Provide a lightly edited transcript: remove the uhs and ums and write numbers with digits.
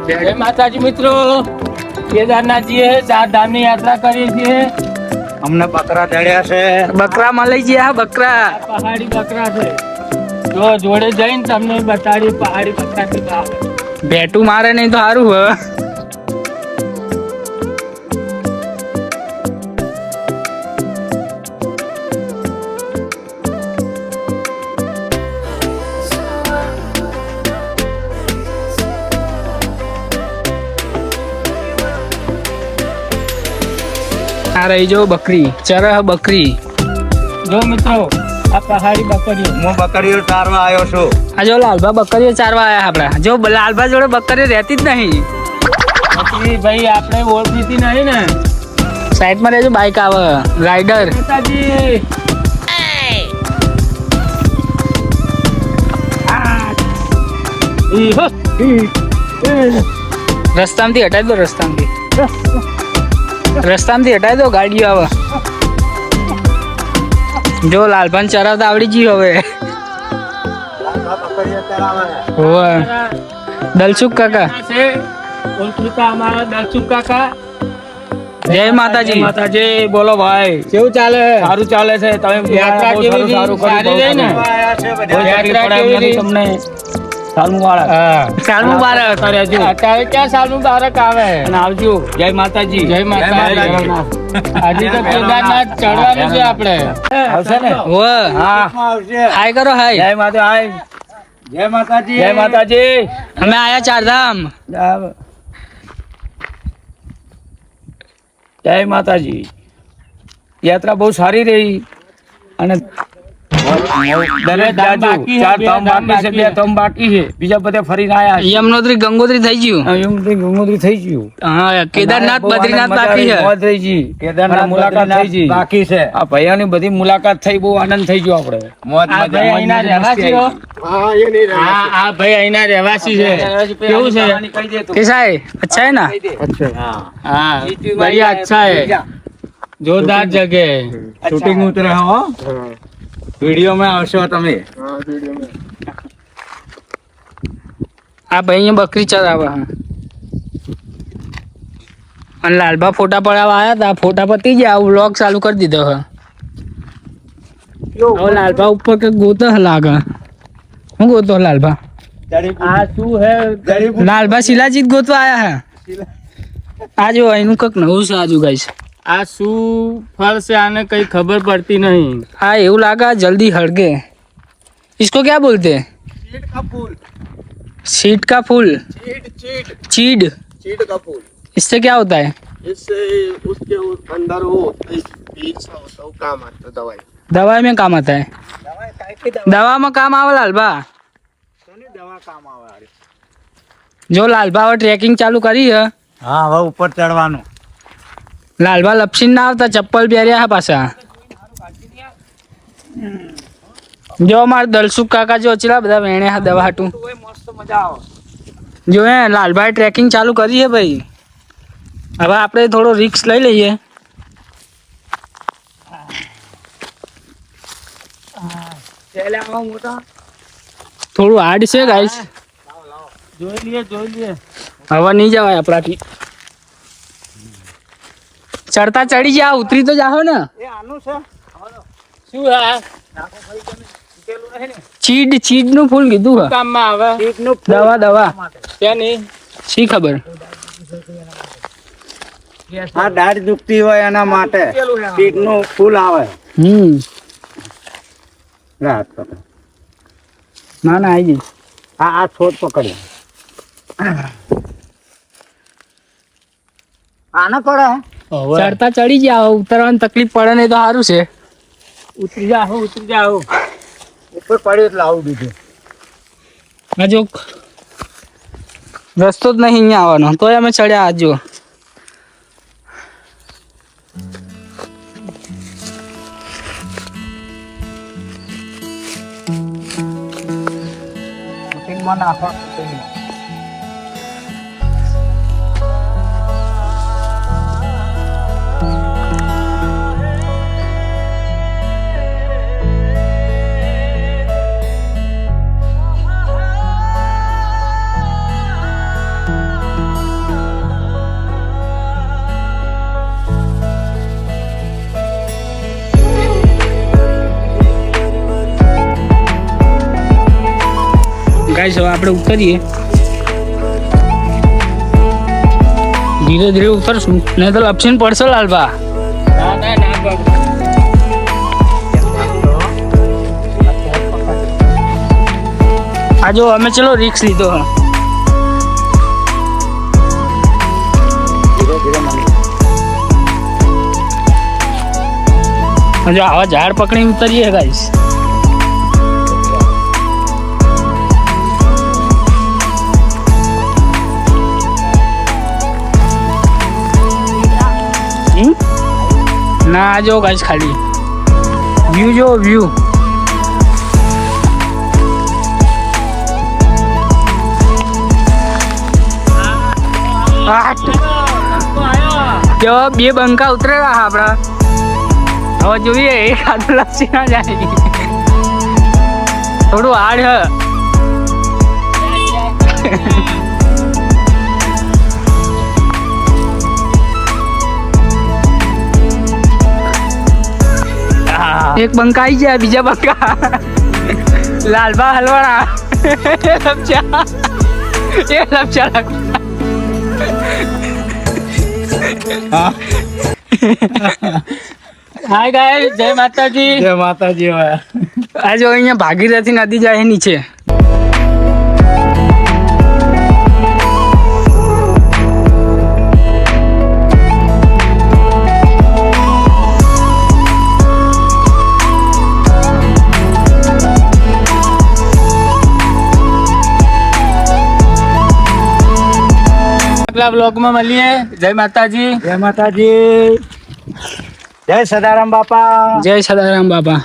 જય માતાજી મિત્રો, કેદારનાથજીએ 4 ધામની યાત્રા કરી છે. અમને બકરા ચડ્યા છે. બકરા મળી ગયા. બકરા પહાડી બકરા છે. જો જોડે જઈને તમને બતાડી પહાડી બકરા કેવા આવે. ભેટું મારે નહીં તો સારું હવે. આ રહી જો બકરી, ચરહ બકરી. જો મિત્રો, આ પહાડી બકરીઓ. હું બકરીઓ ચારવા આવ્યો છું. આ જો લાલભા બકરીઓ ચારવા આયા આપડા. જો લાલભા જોડે બકરી રહેતી જ નહીં. બકરી ભાઈ આપણે ઓળખીતી નહીં ને. સાઈડમાં રહેજો, બાઈક આવે રાઈડર. માતાજી રસ્તામાંથી હટાવી દો. રસ્તામાંથી હટાવી દો, ગાડીઓ આવે. જો લાલભાન ચરાવતા આવડી ગયું હવે. હોવે. દલસુખ કાકા છે ઓળખીતા અમારા દલસુખ કાકા. જય માતાજી. માતાજી બોલો ભાઈ, કેવું ચાલે? સારું ચાલે છે. તમે યાત્રા કેવી સારું સારી રહી ને? યાત્રા કેવી રહી તમને? સાલ મુબારક. સાલ મુબારક. અત્યારે ક્યાં સાલ મુબારક આવે? અને આવજો. જય માતાજી. જય માતાજી. આજે તો કેદારનાથ ચડવાનું છે આપણે. આવશે ને? હોવે. હા, હાય કરો, હાય. જય માતા. હાય, જય માતાજી. જય માતાજી. અમે આયા ચારધામ. જય માતાજી. યાત્રા બહુ સારી રહી. અને દરેક બાકી 4 ધામ બાકી છે, 2 ધામ બાકી છે. બીજા બધા ફરીને આયા છે. યમનોત્રી ગંગોત્રી થઈ ગયું. ગંગોત્રી થઈ ગયું. હા, કેદારનાથ બદ્રીનાથ બાકી છે. મોજ થઈ ગઈ. કેદારનાથ મુલાકાત થઈ ગઈ. બાકી છે. આ ભૈયાની બધી મુલાકાત થઈ, બહુ આનંદ થઈ ગયો આપણે. મોજ આ ભાઈ અહીંના રહેવાસી હો. આ ભાઈ અહીંના રહેવાસી છે. કેવું છે? कैसा है? अच्छा है ना? हाँ, बढ़िया अच्छा है. जोरदार जगह है. શૂટિંગ ઉતરે હો. વિડીયો માં આવશો તમે. આ ભાઈ અહીંયા બકરી ચરાવે. અને લાલભા ફોટા પડાવવા આવ્યા હતા. ફોટા પતી ગયા, વ્લોગ ચાલુ કરી દીધો હે. હવે લાલભા ઉપર કે ગોતો લાગે. હું ગોતો લાલભા? આ શું હે? લાલભા શિલાજીત ગોતવા આયા હે. આ જો એનું કંઈક નવું છે આજુ ગાઈસ. આ શું ફળ છે? આને કઈ ખબર પડતી નહીં. हाँ એવું लगा जल्दी हट गए. इसको क्या बोलते हैं? ચીડ કા ફૂલ. सीट का फूल. चीड़. चीड़ का फूल. इससे क्या होता है? इससे उसके अंदर वो बीज सा होता है, वो काम आता है दवाई. दवाई में काम आता है. दवा में काम आवे लालभा. દવા કામ આવે. जो लालभा હવે ટ્રેકિંગ ચાલુ કરી છે. હા, હવે ઉપર ચડવાનું. લાલભા લપસીને ના આવતા, ચપ્પલ પહેર્યા છે પાછા. જો અમારા દલસુખ કાકા જો ચેલા બધા વેણે હા દવા હાટું. મસ્ત મજા આવે. જો હે લાલભાઈ ટ્રેકિંગ ચાલુ કરી છે ભાઈ. હવે આપણે થોડો રિસ્ક લઈ લઈએ. થોડું હાર્ડ છે ગાઈસ. જોઈ લઈએ. હવે નહીં જવાય આપણાથી. ચડતા ચડી જા, ઉતરી તો જાઓ ને. એ આનું છે. શું આ ચીડ નું ફૂલ કીધું હે. કામમાં આવે? દવા તેની શી ખબર. આ દાઢ દુખતી હોય એના માટે ચીડ નું ફૂલ આવે. રાત પકડ. ના આવી જઈશ. આ છોડ પકડી. આને પડે. ચડતા ચડી જાઓ, ઉતરવાની તકલીફ પડે નહીં તો સારું છે. ઉતરી જાઓ. ઉપર પડ્યું એટલે આવું દીધું. હજુ રસ્તો જ નહીં અહીંયા આવવાનો, તોય અમે ચડ્યા. આજો નાખો. ગાઈસ હવે આપણે ઉતરીએ. ધીરે ધીરે ઉતરશું નહીં તો લપસીને પડશે લાલભા. આ જો અમે ચલો રિક્સ લીધો હા. જો આવા ઝાડ પકડી ઉતરીએ ગાઈસ. ના જો ગાઈસ ખાલી વ્યૂ જો વ્યૂ. જો બે બંકા ઉતરેલા આપડા. હવે જોઈએ એક હાથ લપસી ના જાય. થોડું હાર્ડ હ. એક બંકા આવી જાય બીજા બંકા લાલભા હલવાણા લપચા એ લપચા હાય ગાઈસ જય માતાજી. જય માતાજી. આ જો અહીંયા ભાગીરથી નદી જાય નીચે. આગલા બ્લોગમાં મળીએ. જય માતાજી. જય માતાજી. જય સદારામ બાપા. જય સદારામ બાપા.